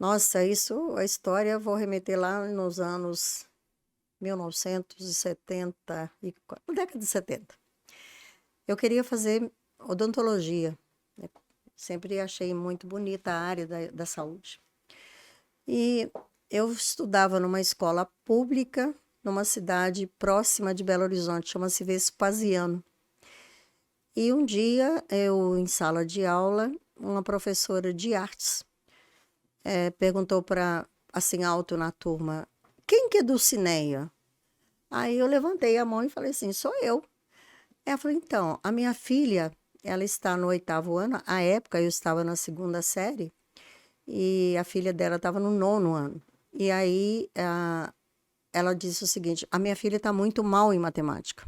Nossa, isso, a história, vou remeter lá nos anos 1970, na década de 70. Eu queria fazer odontologia, né? Sempre achei muito bonita a área da saúde. E eu estudava numa escola pública, numa cidade próxima de Belo Horizonte, chama-se Vespasiano. E um dia, eu, em sala de aula, uma professora de artes perguntou para, assim, alto na turma, quem que é Dulcineia? Aí eu levantei a mão e falei assim, sou eu. Ela falou, então, a minha filha, ela está no 8º ano, à época eu estava na 2ª série, e a filha dela estava no 9º ano. E aí ela disse o seguinte, a minha filha está muito mal em matemática.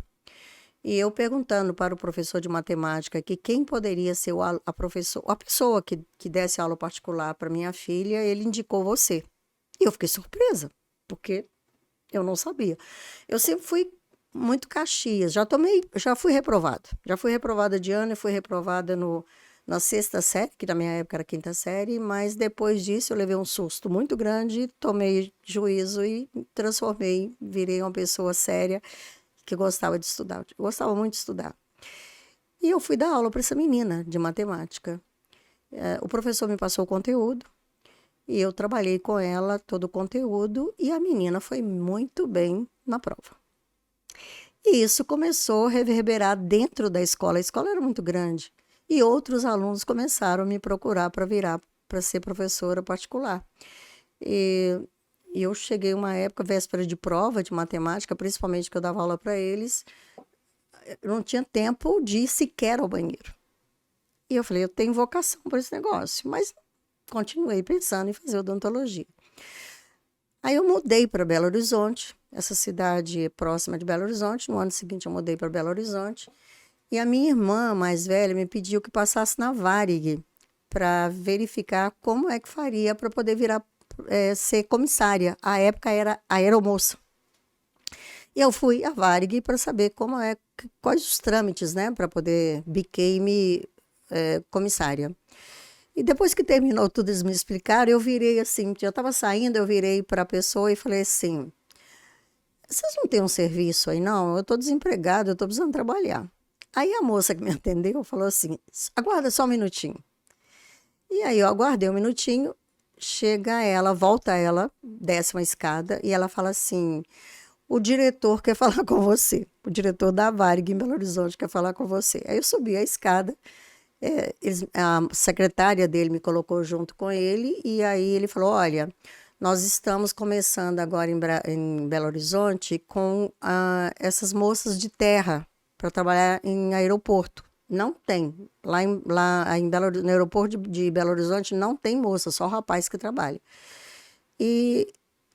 E eu perguntando para o professor de matemática que quem poderia ser a pessoa que desse aula particular para minha filha, ele indicou você. E eu fiquei surpresa, porque eu não sabia. Eu sempre fui muito Caxias, já fui reprovada. Já fui reprovada de ano e fui reprovada na 6ª série, que na minha época era 5ª série, mas depois disso eu levei um susto muito grande, tomei juízo e transformei, virei uma pessoa séria que gostava de estudar. Eu gostava muito de estudar. E eu fui dar aula para essa menina de matemática. O professor me passou o conteúdo e eu trabalhei com ela todo o conteúdo e a menina foi muito bem na prova. E isso começou a reverberar dentro da escola. A escola era muito grande e outros alunos começaram a me procurar para ser professora particular. E eu cheguei uma época, véspera de prova de matemática, principalmente que eu dava aula para eles, eu não tinha tempo de ir sequer ao banheiro. E eu falei, eu tenho vocação para esse negócio, mas continuei pensando em fazer odontologia. Aí eu mudei para Belo Horizonte, essa cidade próxima de Belo Horizonte. No ano seguinte eu mudei para Belo Horizonte. E a minha irmã mais velha me pediu que passasse na Varig para verificar como é que faria para poder virar ser comissária. À época era aeromoça. E eu fui à Varig para saber quais os trâmites, né, para poder became comissária. E depois que terminou tudo, eles me explicaram, eu virei assim, eu estava saindo, eu virei para a pessoa e falei assim, vocês não têm um serviço aí não? Eu estou desempregada, eu estou precisando trabalhar. Aí a moça que me atendeu falou assim, aguarda só um minutinho. E aí eu aguardei um minutinho, chega ela, volta ela, desce uma escada e ela fala assim, o diretor quer falar com você, o diretor da Varig em Belo Horizonte quer falar com você. Aí eu subi a escada, a secretária dele me colocou junto com ele e aí ele falou, olha, nós estamos começando agora em Belo Horizonte com essas moças de terra para trabalhar em aeroporto. Não tem. No aeroporto de Belo Horizonte não tem moça, só rapaz que trabalha. E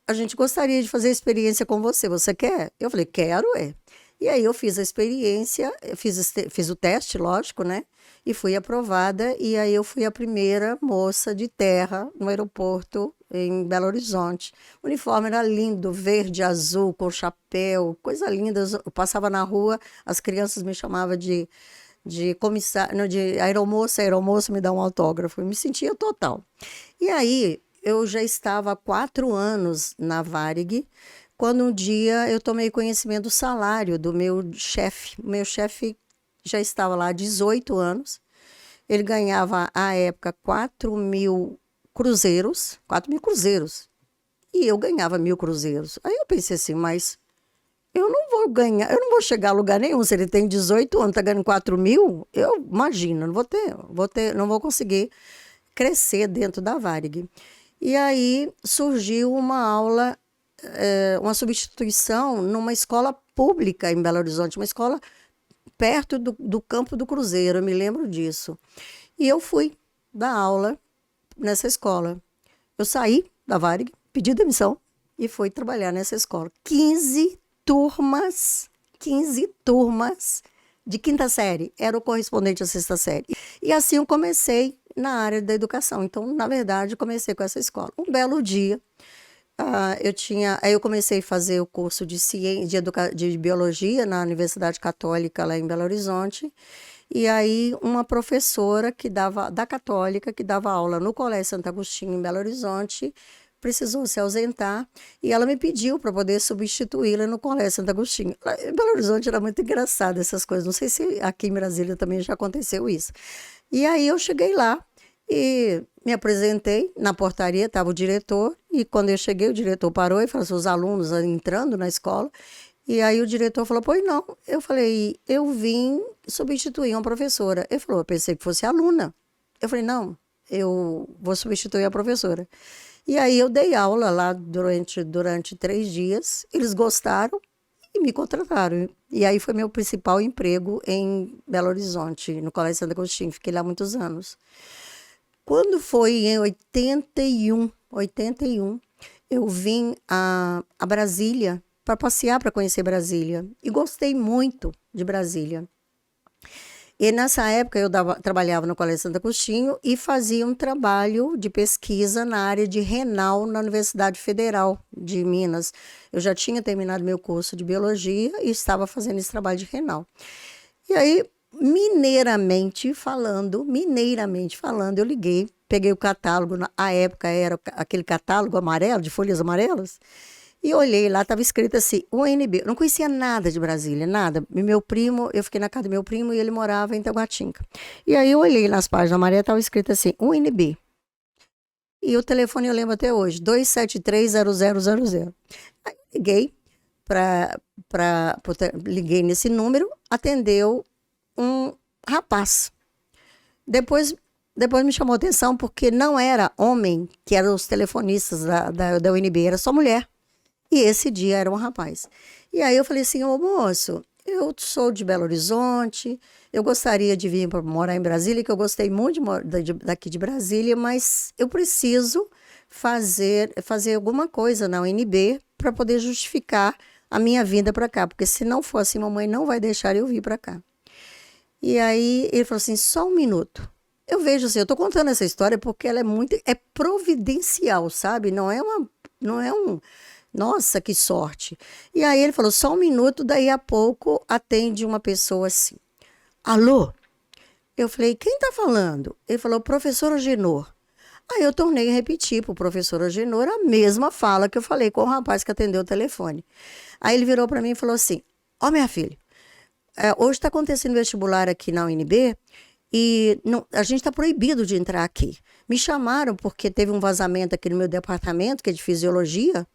a gente gostaria de fazer a experiência com você. Você quer? Eu falei, quero, é. E aí eu fiz a experiência, fiz o teste, lógico, né? E fui aprovada. E aí eu fui a primeira moça de terra no aeroporto em Belo Horizonte. O uniforme era lindo, verde, azul, com chapéu, coisa linda. Eu passava na rua, as crianças me chamavam de comissário, não, de aeromoça, aeromoça, me dá um autógrafo. Eu me sentia total. E aí eu já estava há 4 anos na Varig, quando um dia eu tomei conhecimento do salário do meu chefe. O meu chefe já estava lá há 18 anos. Ele ganhava, à época, 4.000 cruzeiros. E eu ganhava 1.000 cruzeiros. Aí eu pensei assim, mas eu não vou ganhar, eu não vou chegar a lugar nenhum. Se ele tem 18 anos, está ganhando 4.000, eu imagino, não vou conseguir crescer dentro da Varig. E aí surgiu uma aula, uma substituição numa escola pública em Belo Horizonte, uma escola perto do Campo do Cruzeiro, eu me lembro disso. E eu fui dar aula nessa escola. Eu saí da Varig, pedi demissão e fui trabalhar nessa escola. 15 turmas de 5ª série, era o correspondente à 6ª série. E assim eu comecei na área da educação. Então, na verdade, comecei com essa escola. Um belo dia, aí eu comecei a fazer o curso de biologia na Universidade Católica lá em Belo Horizonte. E aí, uma professora da Católica, que dava aula no Colégio Santo Agostinho, em Belo Horizonte, precisou se ausentar e ela me pediu para poder substituí-la no Colégio Santo Agostinho. Em Belo Horizonte era muito engraçado essas coisas. Não sei se aqui em Brasília também já aconteceu isso. E aí eu cheguei lá e me apresentei na portaria, estava o diretor, e quando eu cheguei, o diretor parou e falou assim, os alunos entrando na escola, e aí o diretor falou, pois não. Eu falei, eu vim substituir uma professora. Ele falou, eu pensei que fosse aluna. Eu falei, não, eu vou substituir a professora. E aí eu dei aula lá durante 3 dias, eles gostaram e me contrataram. E aí foi meu principal emprego em Belo Horizonte, no Colégio Santo Agostinho, fiquei lá muitos anos. Quando foi em 81, eu vim a Brasília para passear, para conhecer Brasília. E gostei muito de Brasília. E nessa época eu trabalhava no Colégio Santo Agostinho e fazia um trabalho de pesquisa na área de renal na Universidade Federal de Minas. Eu já tinha terminado meu curso de biologia e estava fazendo esse trabalho de renal. E aí, mineiramente falando, eu liguei, peguei o catálogo, na época era aquele catálogo amarelo, de folhas amarelas, e olhei lá, estava escrito assim, UNB. Eu não conhecia nada de Brasília, nada. E meu primo, eu fiquei na casa do meu primo e ele morava em Taguatinga. E aí eu olhei nas páginas amarelas, estava escrito assim, UNB. E o telefone eu lembro até hoje, 2730000. Aí eu liguei, liguei nesse número, atendeu um rapaz. Depois me chamou a atenção porque não era homem, que eram os telefonistas da UNB, era só mulher. E esse dia era um rapaz. E aí eu falei assim, ô moço, eu sou de Belo Horizonte, eu gostaria de vir para morar em Brasília, que eu gostei muito daqui de Brasília, mas eu preciso fazer alguma coisa na UNB para poder justificar a minha vinda para cá, porque se não for assim, mamãe não vai deixar eu vir para cá. E aí ele falou assim, só um minuto. Eu vejo assim, eu estou contando essa história porque ela é providencial, sabe? Não é um nossa, que sorte. E aí ele falou, só um minuto, daí a pouco atende uma pessoa assim. Alô? Eu falei, quem tá falando? Ele falou, professor Agenor. Aí eu tornei a repetir para o professor Agenor a mesma fala que eu falei com o rapaz que atendeu o telefone. Aí ele virou para mim e falou assim, ó minha filha, hoje está acontecendo vestibular aqui na UNB e a gente está proibido de entrar aqui. Me chamaram porque teve um vazamento aqui no meu departamento, que é de fisiologia,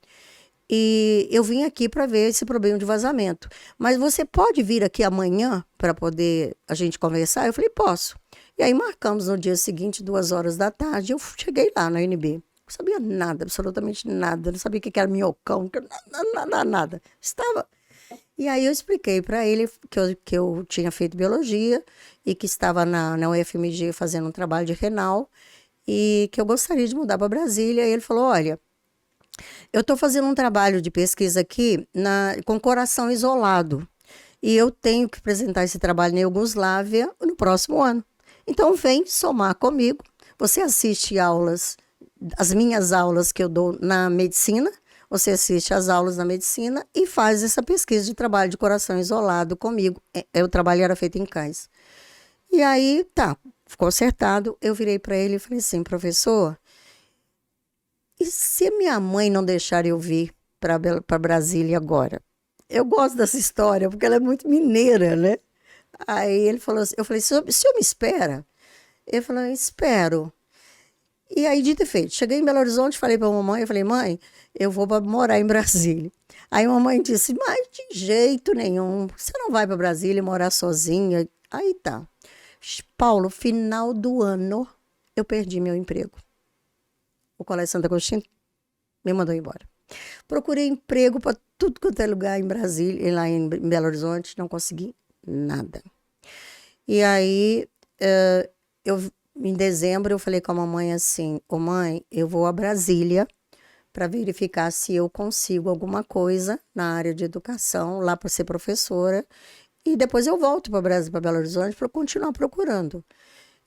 e eu vim aqui para ver esse problema de vazamento. Mas você pode vir aqui amanhã para poder a gente conversar? Eu falei, posso. E aí marcamos no dia seguinte, 2 horas da tarde, eu cheguei lá na UNB. Não sabia nada, absolutamente nada. Não sabia o que era minhocão, nada. Estava... E aí eu expliquei para ele que eu tinha feito biologia e que estava na UFMG fazendo um trabalho de renal e que eu gostaria de mudar para Brasília. E ele falou, olha, eu estou fazendo um trabalho de pesquisa aqui com coração isolado. E eu tenho que apresentar esse trabalho na Iugoslávia no próximo ano. Então, vem somar comigo. Você assiste as minhas aulas que eu dou na medicina. Você assiste às aulas na medicina e faz essa pesquisa de trabalho de coração isolado comigo. O trabalho era feito em Cais. E aí, tá, ficou acertado. Eu virei para ele e falei assim, professor, e se minha mãe não deixar eu vir para Brasília agora? Eu gosto dessa história, porque ela é muito mineira, né? Aí ele falou assim, eu falei, o senhor me espera? Ele falou, espero. E aí, dito e feito, cheguei em Belo Horizonte, falei para a mamãe, eu falei, mãe, eu vou morar em Brasília. Aí a mamãe disse, mas de jeito nenhum, você não vai para Brasília morar sozinha. Aí tá. Paulo, final do ano, eu perdi meu emprego. O Colégio Santo Agostinho me mandou embora. Procurei emprego para tudo quanto é lugar em Brasília, lá em Belo Horizonte, não consegui nada. E aí, em dezembro, eu falei com a mamãe assim, ô mãe, eu vou a Brasília para verificar se eu consigo alguma coisa na área de educação, lá para ser professora, e depois eu volto para Belo Horizonte para continuar procurando.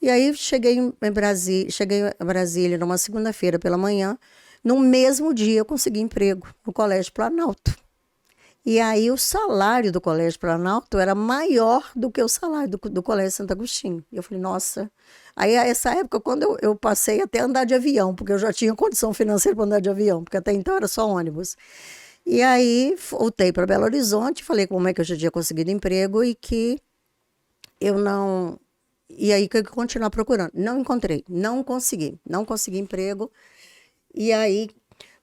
E aí cheguei a Brasília numa segunda-feira pela manhã. No mesmo dia eu consegui emprego no Colégio Planalto. E aí o salário do Colégio Planalto era maior do que o salário do Colégio Santo Agostinho. E eu falei, nossa. Aí, a essa época, quando eu passei até a andar de avião, porque eu já tinha condição financeira para andar de avião, porque até então era só ônibus. E aí voltei para Belo Horizonte, falei como é que eu já tinha conseguido emprego e que eu não. E aí que eu ia continuar procurando. Não encontrei, não consegui emprego. E aí,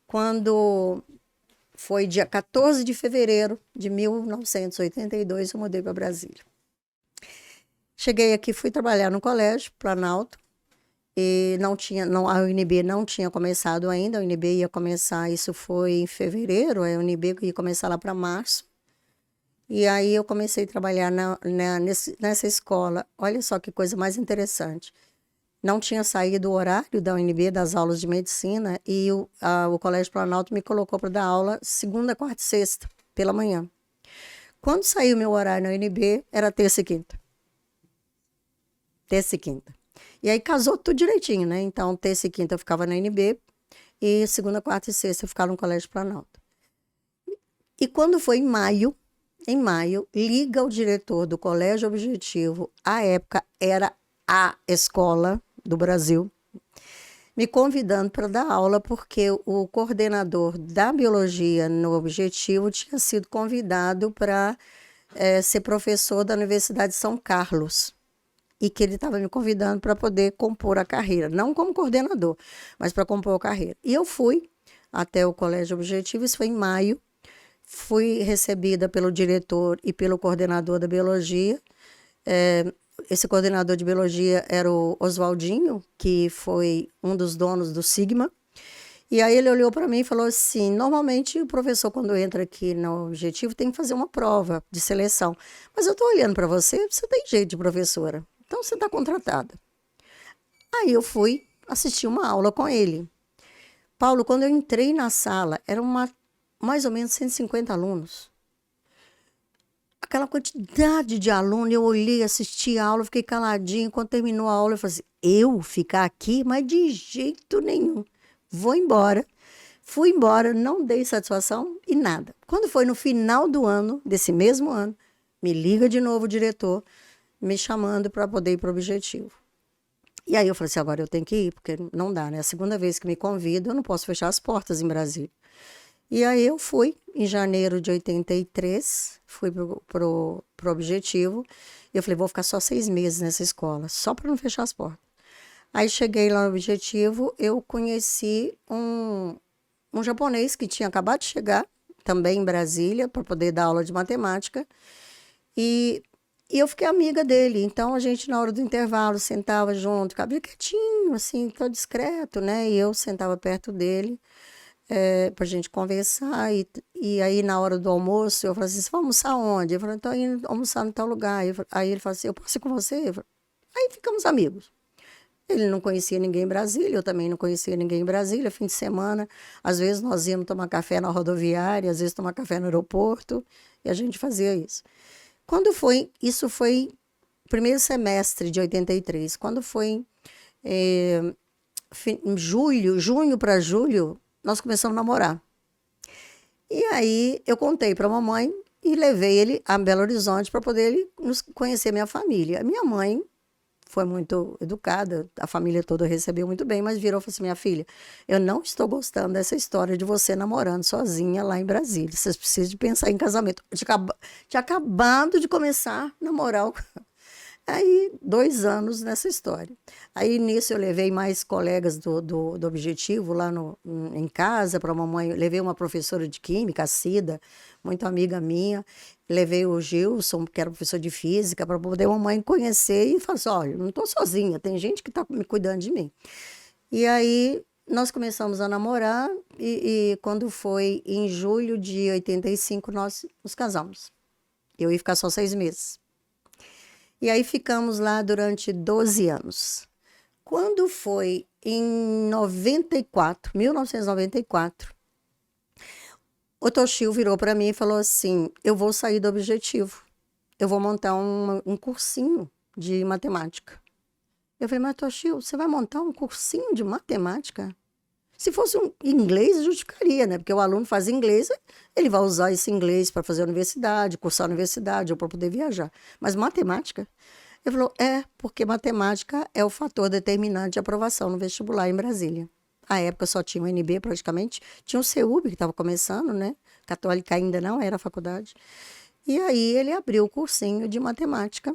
quando foi dia 14 de fevereiro de 1982, eu mudei para Brasília. Cheguei aqui, fui trabalhar no Colégio Planalto, e a UNB não tinha começado ainda, a UNB ia começar, isso foi em fevereiro, a UNB ia começar lá para março. E aí eu comecei a trabalhar nessa escola. Olha só que coisa mais interessante. Não tinha saído o horário da UNB, das aulas de medicina, e o Colégio Planalto me colocou para dar aula segunda, quarta e sexta, pela manhã. Quando saiu meu horário na UNB, era terça e quinta. Terça e quinta. E aí casou tudo direitinho, né? Então, terça e quinta eu ficava na UNB, e segunda, quarta e sexta eu ficava no Colégio Planalto. E quando foi em maio, liga o diretor do Colégio Objetivo, à época era a escola do Brasil, me convidando para dar aula, porque o coordenador da biologia no Objetivo tinha sido convidado para ser professor da Universidade de São Carlos. E que ele estava me convidando para poder compor a carreira, não como coordenador, mas para compor a carreira. E eu fui até o Colégio Objetivo, isso foi em maio. Fui recebida pelo diretor e pelo coordenador da biologia. Esse coordenador de biologia era o Oswaldinho, que foi um dos donos do Sigma. E aí ele olhou para mim e falou assim, normalmente o professor quando entra aqui no Objetivo tem que fazer uma prova de seleção. Mas eu estou olhando para você, você tem jeito de professora. Então você está contratada. Aí eu fui assistir uma aula com ele. Paulo, quando eu entrei na sala, eram mais ou menos 150 alunos. Aquela quantidade de alunos, eu olhei, assisti a aula, fiquei caladinho. Quando terminou a aula, eu falei assim, eu ficar aqui? Mas de jeito nenhum. Vou embora. Fui embora, não dei satisfação e nada. Quando foi no final do ano, desse mesmo ano, me liga de novo o diretor, me chamando para poder ir para o Objetivo. E aí eu falei assim, agora eu tenho que ir, porque não dá, né? A segunda vez que me convido, eu não posso fechar as portas em Brasília. E aí eu fui, em janeiro de 83, fui pro Objetivo. E eu falei, vou ficar só 6 meses nessa escola, só para não fechar as portas. Aí cheguei lá no Objetivo, eu conheci um japonês que tinha acabado de chegar, também em Brasília, para poder dar aula de matemática. E eu fiquei amiga dele. Então a gente, na hora do intervalo, sentava junto, ficava quietinho, assim, tão discreto, né? E eu sentava perto dele para a gente conversar. E aí, na hora do almoço, eu falei assim: você vai almoçar onde? Eu falei: estou indo almoçar em tal lugar. Aí ele falou assim: eu posso ir com você? Aí ficamos amigos. Ele não conhecia ninguém em Brasília, eu também não conhecia ninguém em Brasília. Fim de semana, às vezes nós íamos tomar café na rodoviária, às vezes tomar café no aeroporto, e a gente fazia isso. Isso foi primeiro semestre de 83. Quando foi em junho para julho, nós começamos a namorar. E aí eu contei para a mamãe e levei ele a Belo Horizonte para poder ele conhecer minha família. A minha mãe foi muito educada, a família toda recebeu muito bem, mas virou e falou assim: minha filha, eu não estou gostando dessa história de você namorando sozinha lá em Brasília. Vocês precisam de pensar em casamento. Tinha acabado de começar a namorar. Aí, 2 anos nessa história. Aí, nisso, eu levei mais colegas do Objetivo lá em casa para a mamãe. Levei uma professora de química, a Cida, muito amiga minha. Levei o Gilson, que era professor de física, para poder a mamãe conhecer e falar assim: olha, não estou sozinha, tem gente que está me cuidando de mim. E aí, nós começamos a namorar e quando foi em julho de 85, nós nos casamos. Eu ia ficar só 6 meses. E aí ficamos lá durante 12 anos. Quando foi em 1994, o Toshio virou para mim e falou assim: eu vou sair do Objetivo, eu vou montar um cursinho de matemática. Eu falei: mas Toshio, você vai montar um cursinho de matemática? Se fosse um inglês, justificaria, né? Porque o aluno faz inglês, ele vai usar esse inglês para fazer a universidade, cursar a universidade ou para poder viajar. Mas matemática? Ele falou, porque matemática é o fator determinante de aprovação no vestibular em Brasília. À época só tinha o UNB praticamente, tinha o CEUB que estava começando, né? Católica ainda não era faculdade. E aí ele abriu o cursinho de matemática.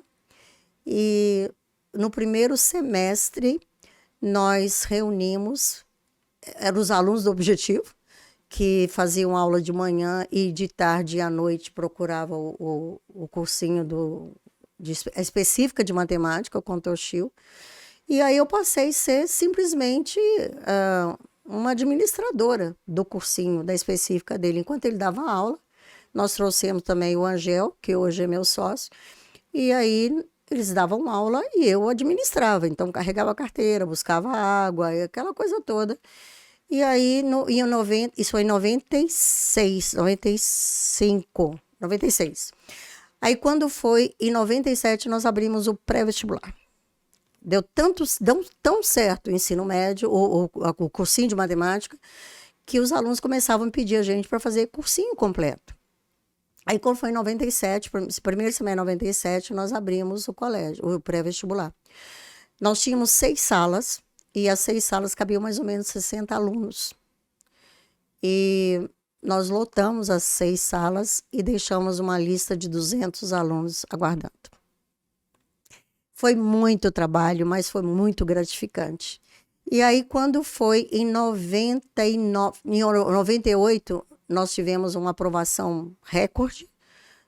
E no primeiro semestre nós reunimos, eram os alunos do Objetivo, que faziam aula de manhã e de tarde e à noite procuravam o cursinho específica de matemática, o Contochil. E aí eu passei a ser simplesmente uma administradora do cursinho, da específica dele. Enquanto ele dava aula, nós trouxemos também o Angel, que hoje é meu sócio, e aí eles davam aula e eu administrava. Então, carregava a carteira, buscava água, aquela coisa toda. E aí, isso foi em 96, 95, 96. Aí, quando foi em 97, nós abrimos o pré-vestibular. Deu tão certo o ensino médio, o cursinho de matemática, que os alunos começavam a pedir a gente para fazer cursinho completo. Aí, quando foi em 97, primeiro semestre de 97, nós abrimos o colégio, o pré-vestibular. Nós tínhamos 6 salas, e as 6 salas cabiam mais ou menos 60 alunos. E nós lotamos as 6 salas e deixamos uma lista de 200 alunos aguardando. Foi muito trabalho, mas foi muito gratificante. E aí, quando foi em 98, nós tivemos uma aprovação recorde.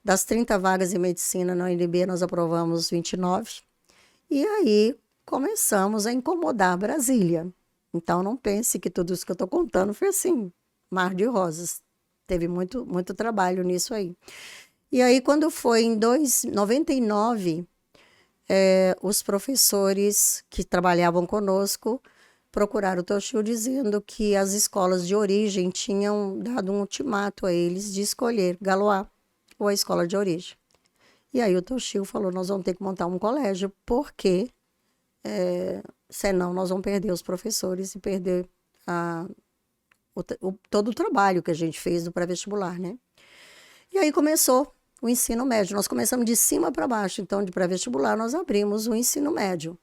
Das 30 vagas em medicina na UNB, nós aprovamos 29. E aí, começamos a incomodar Brasília. Então, não pense que tudo isso que eu estou contando foi assim, mar de rosas. Teve muito, muito trabalho nisso aí. E aí, quando foi em 99, os professores que trabalhavam conosco procuraram o Toshio dizendo que as escolas de origem tinham dado um ultimato a eles de escolher Galois ou a escola de origem. E aí o Toshio falou, nós vamos ter que montar um colégio, porque senão nós vamos perder os professores e perder todo o trabalho que a gente fez do pré-vestibular, né? E aí começou o ensino médio. Nós começamos de cima para baixo, então de pré-vestibular nós abrimos o ensino médio.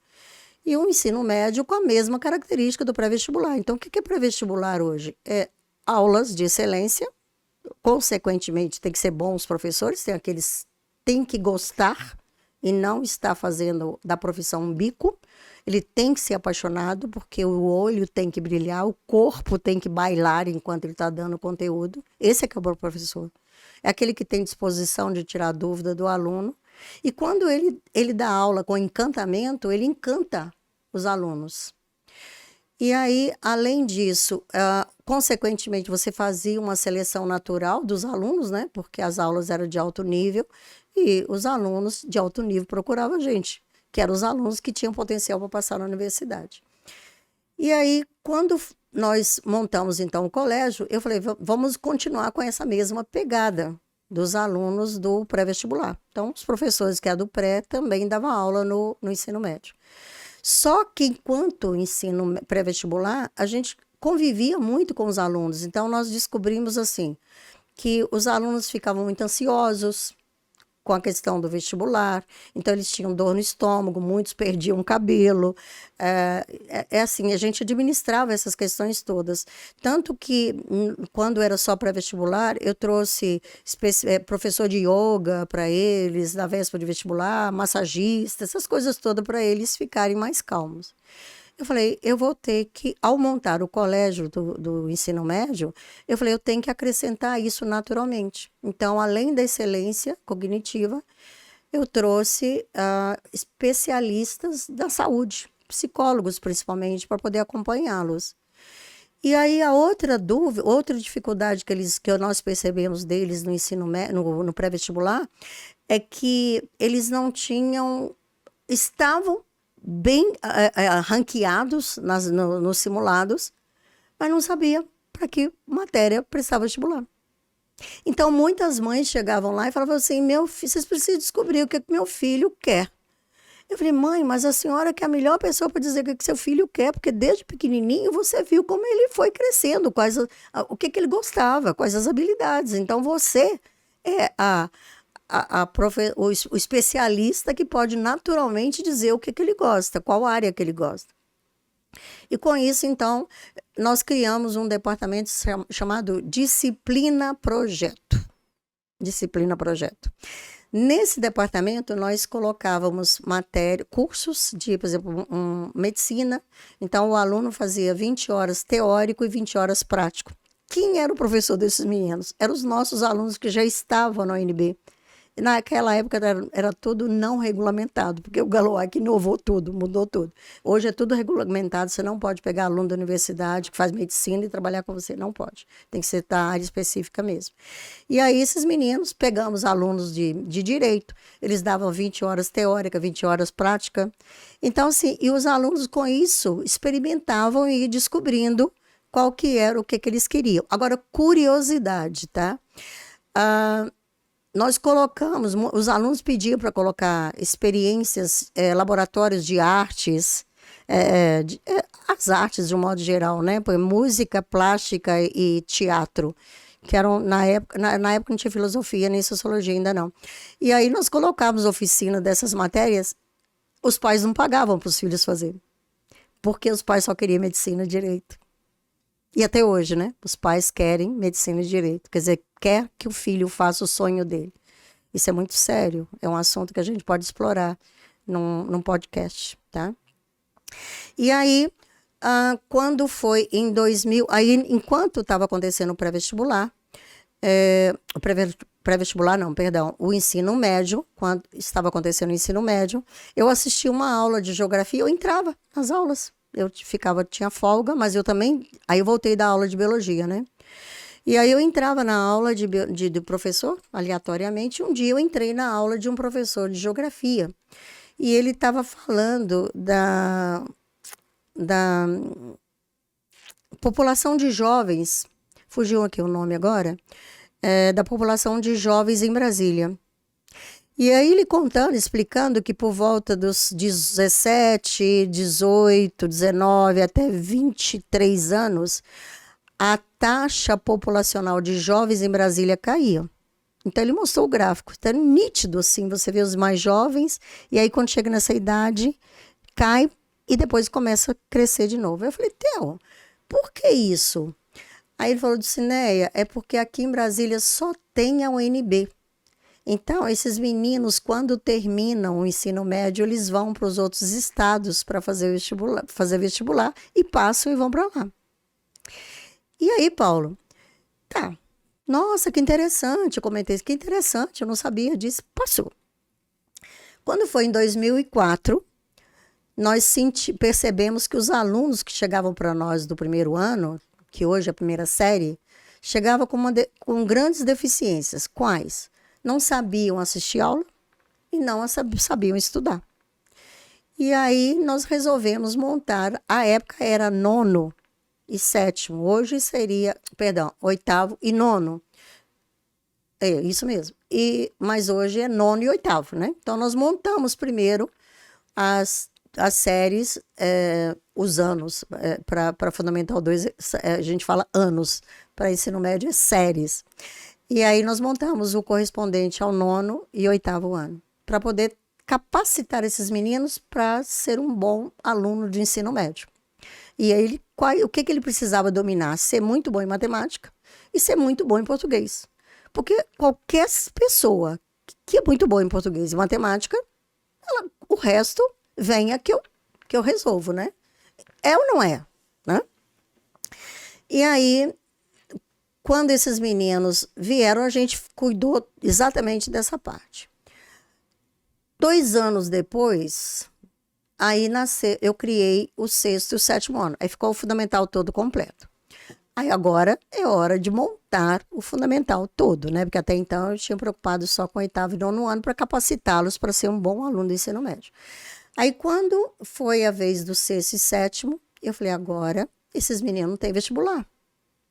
E o ensino médio com a mesma característica do pré-vestibular. Então, o que é pré-vestibular hoje? É aulas de excelência, consequentemente tem que ser bons professores, tem que gostar e não estar fazendo da profissão um bico. Ele tem que ser apaixonado, porque o olho tem que brilhar, o corpo tem que bailar enquanto ele está dando conteúdo. Esse é que é o bom professor. É aquele que tem disposição de tirar a dúvida do aluno. E quando ele dá aula com encantamento, ele encanta os alunos. E aí, além disso, consequentemente, você fazia uma seleção natural dos alunos, né? Porque as aulas eram de alto nível e os alunos de alto nível procuravam a gente, que eram os alunos que tinham potencial para passar na universidade. E aí, quando nós montamos, então, o colégio, eu falei, vamos continuar com essa mesma pegada dos alunos do pré-vestibular. Então, os professores que eram do pré também davam aula no ensino médio. Só que, enquanto ensino pré-vestibular, a gente convivia muito com os alunos. Então, nós descobrimos, assim, que os alunos ficavam muito ansiosos com a questão do vestibular. Então, eles tinham dor no estômago, muitos perdiam cabelo. Assim, a gente administrava essas questões todas. Tanto que, quando era só pré-vestibular, eu trouxe professor de yoga para eles, na véspera de vestibular, massagista, essas coisas todas para eles ficarem mais calmos. Eu falei, eu vou ter que, ao montar o colégio do ensino médio, eu falei, eu tenho que acrescentar isso naturalmente. Então, além da excelência cognitiva, eu trouxe especialistas da saúde, psicólogos principalmente, para poder acompanhá-los. E aí, a outra dificuldade que nós percebemos deles no ensino no pré-vestibular, é que eles não estavam bem ranqueados nos simulados, mas não sabia para que matéria prestava vestibular. Então, muitas mães chegavam lá e falavam assim, vocês precisam descobrir o que meu filho quer. Eu falei, mãe, mas a senhora que é a melhor pessoa para dizer o que seu filho quer, porque desde pequenininho você viu como ele foi crescendo, o que ele gostava, quais as habilidades. Então você é o especialista que pode naturalmente dizer o que ele gosta, qual área que ele gosta. E com isso, então, nós criamos um departamento chamado Disciplina Projeto. Disciplina Projeto. Nesse departamento, nós colocávamos cursos de, por exemplo, medicina. Então, o aluno fazia 20 horas teórico e 20 horas prático. Quem era o professor desses meninos? Eram os nossos alunos que já estavam na UNB. Naquela época era tudo não regulamentado, porque o Galois que inovou tudo, mudou tudo. Hoje é tudo regulamentado, você não pode pegar aluno da universidade que faz medicina e trabalhar com você, não pode. Tem que ser da área específica mesmo. E aí esses meninos, pegamos alunos de direito, eles davam 20 horas teórica, 20 horas prática. Então, assim, e os alunos com isso experimentavam e ia descobrindo qual que era o que eles queriam. Agora, curiosidade, tá? Nós colocamos, os alunos pediam para colocar experiências, laboratórios de artes, as artes de um modo geral, né? Música, plástica e teatro, que eram, na época não tinha filosofia nem sociologia ainda não. E aí nós colocávamos oficina dessas matérias, os pais não pagavam para os filhos fazerem, porque os pais só queriam medicina e direito. E até hoje, né? Os pais querem medicina e direito. Quer dizer, quer que o filho faça o sonho dele. Isso é muito sério. É um assunto que a gente pode explorar num podcast, tá? E aí, quando foi em 2000... Aí, enquanto estava acontecendo o pré-vestibular... o ensino médio, quando estava acontecendo o ensino médio, eu assisti uma aula de geografia, eu entrava nas aulas. Eu tinha folga, mas eu também... Aí eu voltei da aula de biologia, né? E aí eu entrava na aula de professor, aleatoriamente. Um dia eu entrei na aula de um professor de geografia. E ele estava falando da população de jovens, fugiu aqui o nome agora, da população de jovens em Brasília. E aí ele contando, explicando que por volta dos 17, 18, 19 até 23 anos, a taxa populacional de jovens em Brasília caía. Então ele mostrou o gráfico, tá nítido assim, você vê os mais jovens, e aí quando chega nessa idade, cai e depois começa a crescer de novo. Eu falei, Theo, por que isso? Aí ele falou, Dulcineia, é porque aqui em Brasília só tem a UNB. Então, esses meninos, quando terminam o ensino médio, eles vão para os outros estados para fazer vestibular e passam e vão para lá. E aí, Paulo, tá, nossa, que interessante, eu comentei isso, que interessante, eu não sabia disso, passou. Quando foi em 2004, nós percebemos que os alunos que chegavam para nós do primeiro ano, que hoje é a primeira série, chegavam com grandes deficiências. Quais? Não sabiam assistir aula e não sabiam estudar. E aí nós resolvemos montar, a época era 9º e 7º, hoje seria, oitavo e nono. É, isso mesmo. Mas hoje é 9º e 8º, né? Então nós montamos primeiro as séries, os anos, para Fundamental 2, a gente fala anos, para ensino médio é séries. E aí nós montamos o correspondente ao 9º e 8º ano, para poder capacitar esses meninos para ser um bom aluno de ensino médio. E aí o que ele precisava dominar? Ser muito bom em matemática e ser muito bom em português. Porque qualquer pessoa que é muito boa em português e matemática, o resto venha que eu resolvo, né? É ou não é? Né? E aí, quando esses meninos vieram, a gente cuidou exatamente dessa parte. 2 anos depois, aí eu criei o 6º e o 7º ano. Aí ficou o fundamental todo completo. Aí agora é hora de montar o fundamental todo, né? Porque até então eu tinha preocupado só com o 8º e 9º ano para capacitá-los para ser um bom aluno do ensino médio. Aí quando foi a vez do 6º e 7º, eu falei, agora esses meninos não têm vestibular.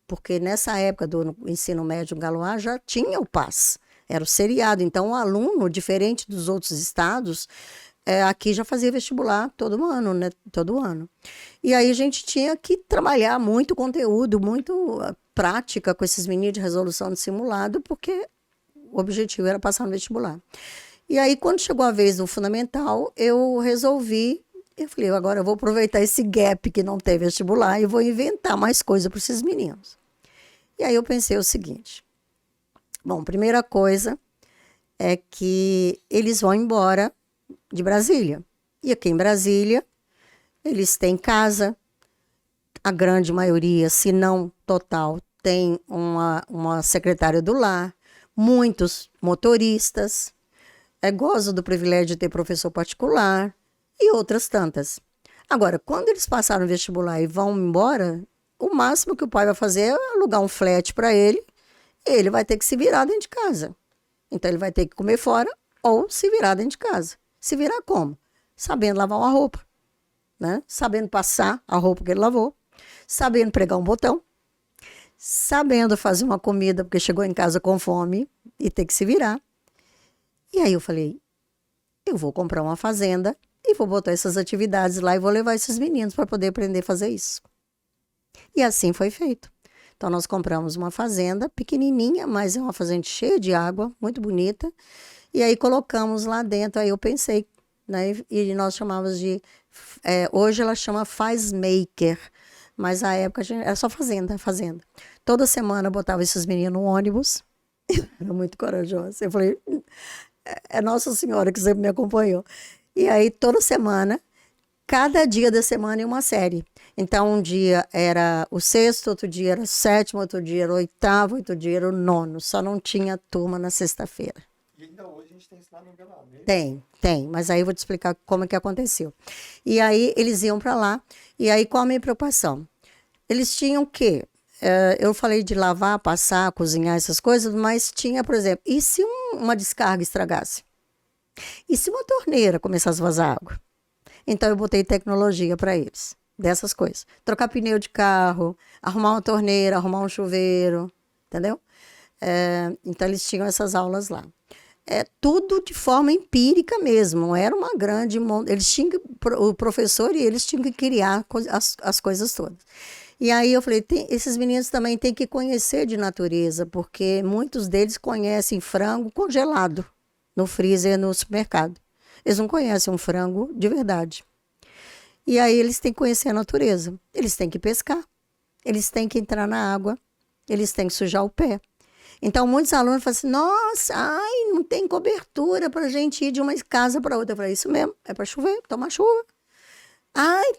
Porque nessa época do ensino médio Galois já tinha o PAS, era o seriado. Então o aluno, diferente dos outros estados, aqui já fazia vestibular todo ano, né? Todo ano. E aí a gente tinha que trabalhar muito conteúdo, muito prática com esses meninos de resolução de simulado, porque o objetivo era passar no vestibular. E aí, quando chegou a vez do fundamental, eu falei, agora eu vou aproveitar esse gap que não teve vestibular e vou inventar mais coisa para esses meninos. E aí eu pensei o seguinte, bom, primeira coisa é que eles vão embora de Brasília. E aqui em Brasília, eles têm casa, a grande maioria, se não total, tem uma secretária do lar, muitos motoristas, gozam do privilégio de ter professor particular e outras tantas. Agora, quando eles passaram o vestibular e vão embora, o máximo que o pai vai fazer é alugar um flat para ele, e ele vai ter que se virar dentro de casa. Então, ele vai ter que comer fora ou se virar dentro de casa. Se virar como? Sabendo lavar uma roupa, né? Sabendo passar a roupa que ele lavou, sabendo pregar um botão, sabendo fazer uma comida, porque chegou em casa com fome e tem que se virar. E aí eu falei, eu vou comprar uma fazenda e vou botar essas atividades lá e vou levar esses meninos para poder aprender a fazer isso. E assim foi feito. Então nós compramos uma fazenda pequenininha, mas é uma fazenda cheia de água, muito bonita. E aí colocamos lá dentro, aí eu pensei, né? E nós chamávamos de... hoje ela chama Faz Maker, mas na época era só fazenda. Toda semana eu botava esses meninos no ônibus. Era muito corajosa. Eu falei, é Nossa Senhora que sempre me acompanhou. E aí, toda semana, cada dia da semana, uma série. Então, um dia era o sexto, outro dia era o sétimo, outro dia era o oitavo, outro dia era o nono. Só não tinha turma na sexta-feira. E ainda hoje a gente tem isso lá no Vila Nova. Tem, mas aí eu vou te explicar como é que aconteceu. E aí, eles iam para lá, e aí qual a minha preocupação? Eles tinham o quê? Eu falei de lavar, passar, cozinhar, essas coisas, mas tinha, por exemplo, e se uma descarga estragasse? E se uma torneira começasse a vazar água? Então eu botei tecnologia para eles, dessas coisas. Trocar pneu de carro, arrumar uma torneira, arrumar um chuveiro, entendeu? Então eles tinham essas aulas lá. Tudo de forma empírica mesmo, não era uma grande... Eles tinham o professor e eles tinham que criar as coisas todas. E aí eu falei, esses meninos também têm que conhecer de natureza, porque muitos deles conhecem frango congelado no freezer, no supermercado. Eles não conhecem um frango de verdade. E aí eles têm que conhecer a natureza. Eles têm que pescar, eles têm que entrar na água, eles têm que sujar o pé. Então, muitos alunos falam assim, nossa, não tem cobertura para a gente ir de uma casa para outra. Eu falei, isso mesmo, é para chover, tomar chuva.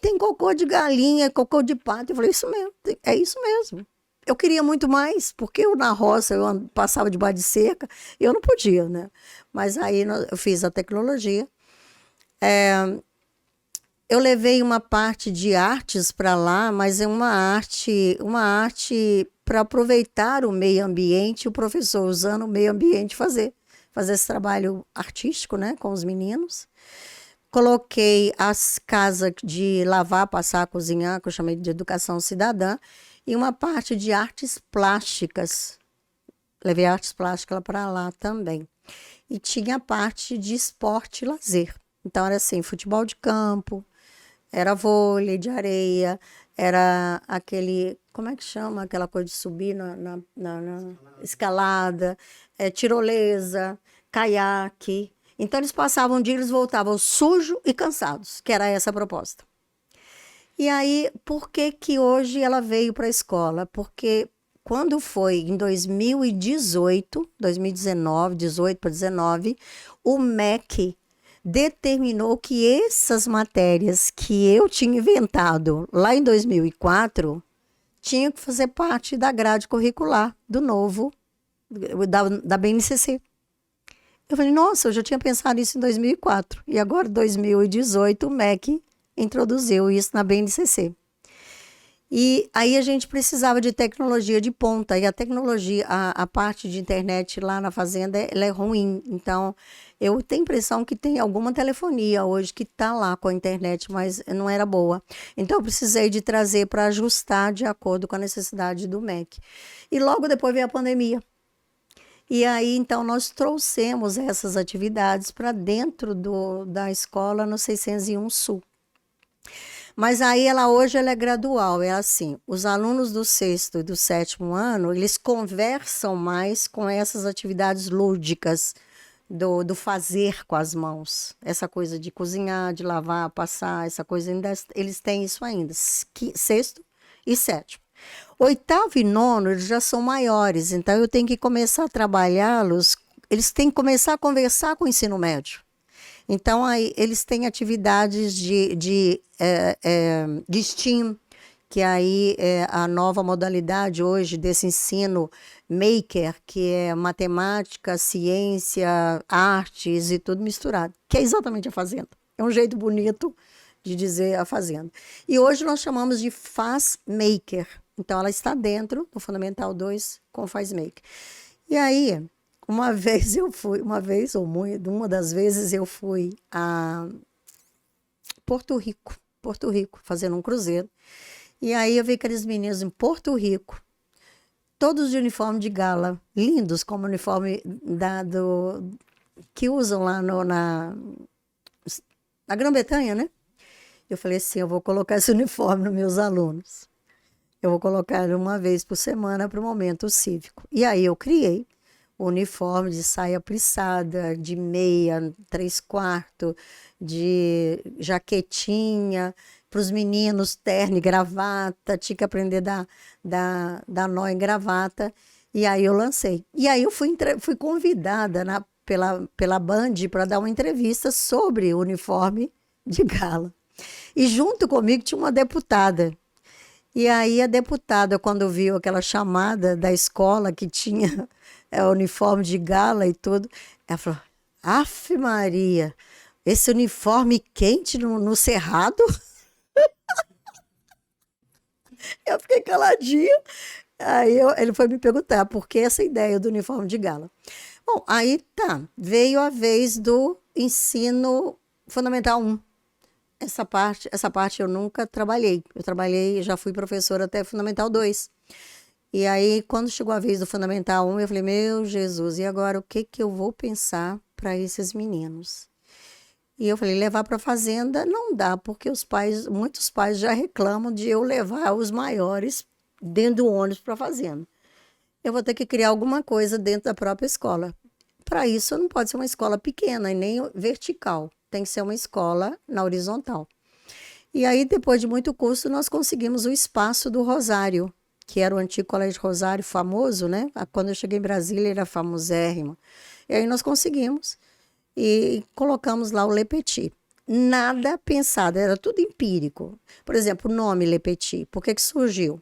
Tem cocô de galinha, cocô de pato. Eu falei, isso mesmo, é isso mesmo. Eu queria muito mais, porque eu na roça, eu passava debaixo de cerca, eu não podia, né? Mas aí eu fiz a tecnologia. Eu levei uma parte de artes para lá, mas é uma arte para aproveitar o meio ambiente, o professor usando o meio ambiente fazer esse trabalho artístico, né, com os meninos. Coloquei as casas de lavar, passar, cozinhar, que eu chamei de educação cidadã, e uma parte de artes plásticas. Levei artes plásticas para lá também. E tinha a parte de esporte e lazer. Então era assim, futebol de campo, era vôlei de areia, era aquele, como é que chama? Aquela coisa de subir na escalada, tirolesa, caiaque. Então, eles passavam um dia, eles voltavam sujos e cansados, que era essa a proposta. E aí, por que que hoje ela veio para a escola? Porque quando foi em 2018, 2019, 18 para 19, o MEC determinou que essas matérias que eu tinha inventado lá em 2004 tinham que fazer parte da grade curricular do novo, da BNCC. Eu falei, nossa, eu já tinha pensado nisso em 2004. E agora, em 2018, o MEC introduziu isso na BNCC. E aí a gente precisava de tecnologia de ponta. E a tecnologia, a parte de internet lá na fazenda, ela é ruim. Então, eu tenho a impressão que tem alguma telefonia hoje que está lá com a internet, mas não era boa. Então, eu precisei de trazer para ajustar de acordo com a necessidade do MEC. E logo depois veio a pandemia. E aí, então, nós trouxemos essas atividades para dentro da escola no 601 Sul. Mas aí ela hoje é gradual, é assim, os alunos do sexto e do sétimo ano, eles conversam mais com essas atividades lúdicas do fazer com as mãos. Essa coisa de cozinhar, de lavar, passar, essa coisa ainda, eles têm isso ainda, sexto e sétimo. Oitavo e nono, eles já são maiores, então eu tenho que começar a trabalhá-los, eles têm que começar a conversar com o ensino médio. Então, aí, eles têm atividades de STEAM, que aí é a nova modalidade hoje desse ensino maker, que é matemática, ciência, artes e tudo misturado, que é exatamente a fazenda. É um jeito bonito de dizer a fazenda. E hoje nós chamamos de Faz Maker. Então, ela está dentro do Fundamental 2 com Faz Maker. E aí, uma vez eu fui, uma das vezes eu fui a Porto Rico, fazendo um cruzeiro. E aí eu vi aqueles meninos em Porto Rico, todos de uniforme de gala, lindos como o uniforme que usam lá na Grã-Bretanha, né? Eu falei assim, eu vou colocar esse uniforme nos meus alunos. Eu vou colocar uma vez por semana para o momento cívico. E aí eu criei o uniforme de saia plissada, de meia, 3/4, de jaquetinha, para os meninos, terno e gravata, tinha que aprender dar nó em gravata, e aí eu lancei. E aí eu fui convidada pela Band para dar uma entrevista sobre o uniforme de gala. E junto comigo tinha uma deputada. E aí a deputada, quando viu aquela chamada da escola que tinha uniforme de gala e tudo, ela falou, Afe Maria, esse uniforme quente no Cerrado? Eu fiquei caladinha. Aí ele foi me perguntar por que essa ideia do uniforme de gala. Bom, aí tá, veio a vez do ensino fundamental 1. Essa parte eu nunca trabalhei. Eu trabalhei, já fui professora até Fundamental 2. E aí, quando chegou a vez do Fundamental 1, eu falei, meu Jesus, e agora o que eu vou pensar para esses meninos? E eu falei, levar para a fazenda não dá, porque muitos pais já reclamam de eu levar os maiores dentro do ônibus para a fazenda. Eu vou ter que criar alguma coisa dentro da própria escola. Para isso, não pode ser uma escola pequena e nem vertical. Tem que ser uma escola na horizontal. E aí, depois de muito custo, nós conseguimos o espaço do Rosário, que era o antigo Colégio Rosário, famoso, né? Quando eu cheguei em Brasília, ele era famosérrimo. E aí nós conseguimos e colocamos lá o Le Petit. Nada pensado, era tudo empírico. Por exemplo, o nome Le Petit, por que surgiu?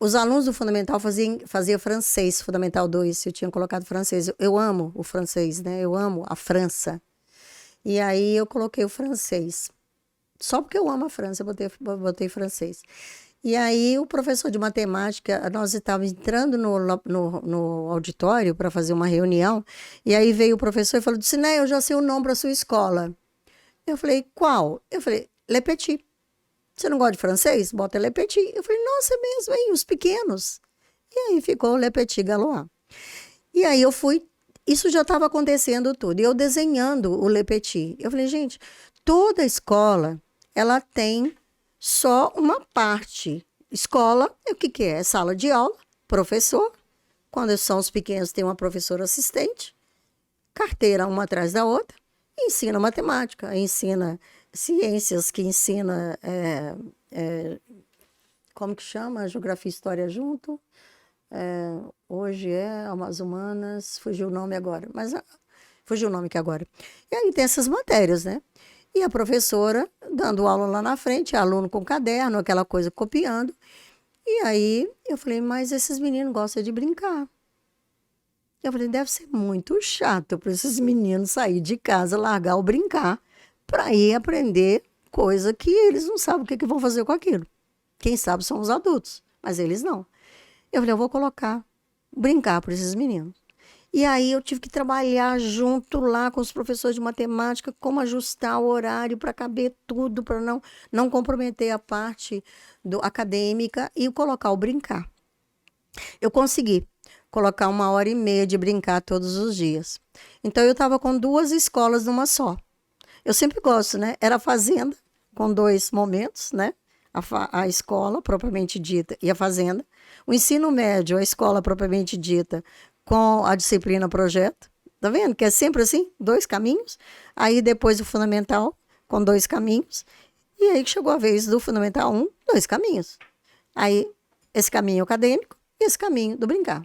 Os alunos do Fundamental faziam francês, Fundamental 2, eu tinha colocado francês. Eu amo o francês, né? Eu amo a França. E aí eu coloquei o francês. Só porque eu amo a França, eu botei francês. E aí o professor de matemática, nós estávamos entrando no auditório para fazer uma reunião, e aí veio o professor e falou, Dulcinea, eu já sei o nome para sua escola. Eu falei, qual? Eu falei, Le Petit. Você não gosta de francês? Bota Le Petit. Eu falei, nossa, é mesmo, hein? Os pequenos. E aí ficou Le Petit Galois. E aí eu fui, isso já estava acontecendo tudo, e eu desenhando o Le Petit. Eu falei, gente, toda escola, ela tem só uma parte. Escola, o que é? Sala de aula, professor. Quando são os pequenos, tem uma professora assistente, carteira uma atrás da outra, e ensina matemática, ensina ciências, que ensina, como que chama? Geografia e História junto. Hoje é Almas Humanas, fugiu o nome agora, mas fugiu o nome que agora. E aí tem essas matérias, né? E a professora dando aula lá na frente, aluno com caderno, aquela coisa copiando. E aí eu falei, mas esses meninos gostam de brincar. Eu falei, deve ser muito chato para esses meninos sair de casa, largar o brincar, para ir aprender coisa que eles não sabem o que vão fazer com aquilo. Quem sabe são os adultos, mas eles não. Eu falei, eu vou brincar para esses meninos. E aí eu tive que trabalhar junto lá com os professores de matemática, como ajustar o horário para caber tudo, para não comprometer a parte acadêmica e colocar o brincar. Eu consegui. colocar 1h30 de brincar todos os dias. Então, eu estava com 2 escolas numa só. Eu sempre gosto, né? Era a fazenda, com 2 momentos, né? A escola, propriamente dita, e a fazenda. O ensino médio, a escola, propriamente dita, com a disciplina projeto. Tá vendo? Que é sempre assim, 2 caminhos. Aí, depois, o fundamental, com 2 caminhos. E aí, chegou a vez do fundamental 1, 2 caminhos. Aí, esse caminho acadêmico e esse caminho do brincar.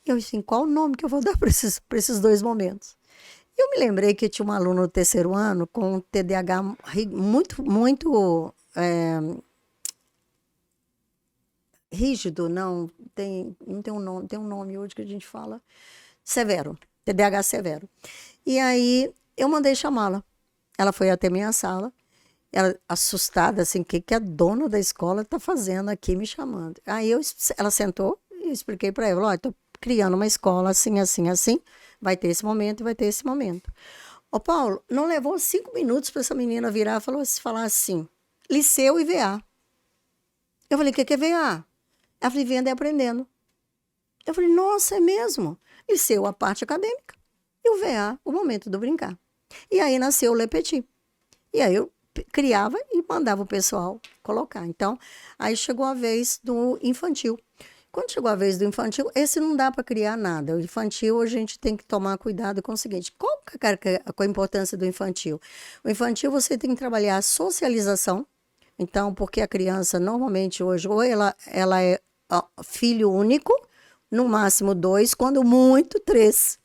E eu disse, qual o nome que eu vou dar para esses 2 momentos? Eu me lembrei que tinha uma aluna no 3º ano com um TDAH muito rígido, não tem um nome, tem um nome hoje que a gente fala, severo, TDAH severo. E aí eu mandei chamá-la. Ela foi até minha sala, ela assustada, assim, o que a dona da escola está fazendo aqui me chamando? Aí ela sentou e eu expliquei para ela, olha, estou criando uma escola assim, assim, assim, vai ter esse momento e vai ter esse momento. Ô Paulo, não levou 5 minutos para essa menina virar e falar assim, liceu e VA. Eu falei, o que é VA? Ela falou, vendo e aprendendo. Eu falei, nossa, é mesmo? Liceu, a parte acadêmica, e o VA, o momento do brincar. E aí nasceu o Le Petit. E aí eu criava e mandava o pessoal colocar. Então, aí chegou a vez do infantil. Quando chegou a vez do infantil, esse não dá para criar nada. O infantil, a gente tem que tomar cuidado com o seguinte, qual a importância do infantil? O infantil, você tem que trabalhar a socialização. Então, porque a criança, normalmente, hoje, ou ela é filho único, no máximo 2, quando muito 3.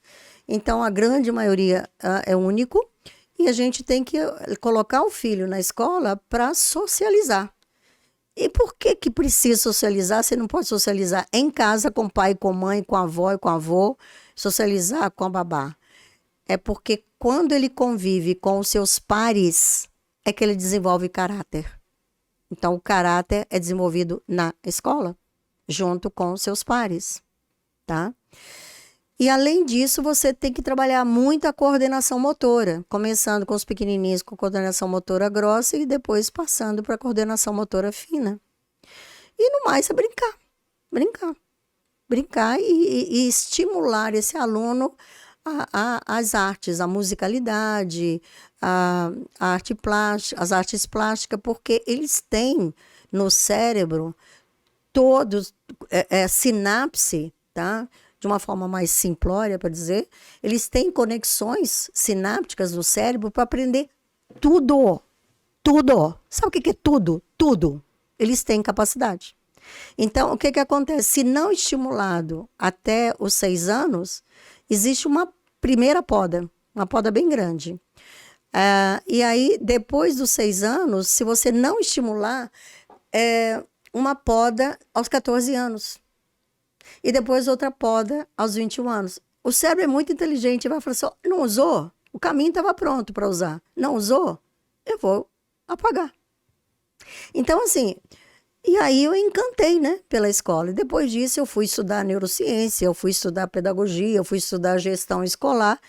Então, a grande maioria é único. E a gente tem que colocar o filho na escola para socializar. E por que precisa socializar? Você não pode socializar em casa com o pai, com a mãe, com a avó e com o avô, socializar com a babá. É porque quando ele convive com os seus pares, é que ele desenvolve caráter. Então, o caráter é desenvolvido na escola, junto com os seus pares, tá? E, além disso, você tem que trabalhar muito a coordenação motora, começando com os pequenininhos com coordenação motora grossa e depois passando para a coordenação motora fina. E, no mais, é brincar e estimular esse aluno às artes, a musicalidade, a arte plástica, as artes plásticas, porque eles têm no cérebro todos, sinapse, tá? De uma forma mais simplória, para dizer, eles têm conexões sinápticas no cérebro para aprender tudo. Sabe o que é tudo? Tudo. Eles têm capacidade. Então, o que acontece? Se não estimulado até os 6 anos, existe uma primeira poda, uma poda bem grande. E aí, depois dos 6 anos, se você não estimular, uma poda aos 14 anos. E depois outra poda aos 21 anos. O cérebro é muito inteligente, vai falar assim, não usou? O caminho estava pronto para usar. Não usou? Eu vou apagar. Então, assim, e aí eu encantei, né, pela escola. E depois disso eu fui estudar neurociência, eu fui estudar pedagogia, eu fui estudar gestão escolar.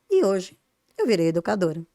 E hoje eu virei educadora.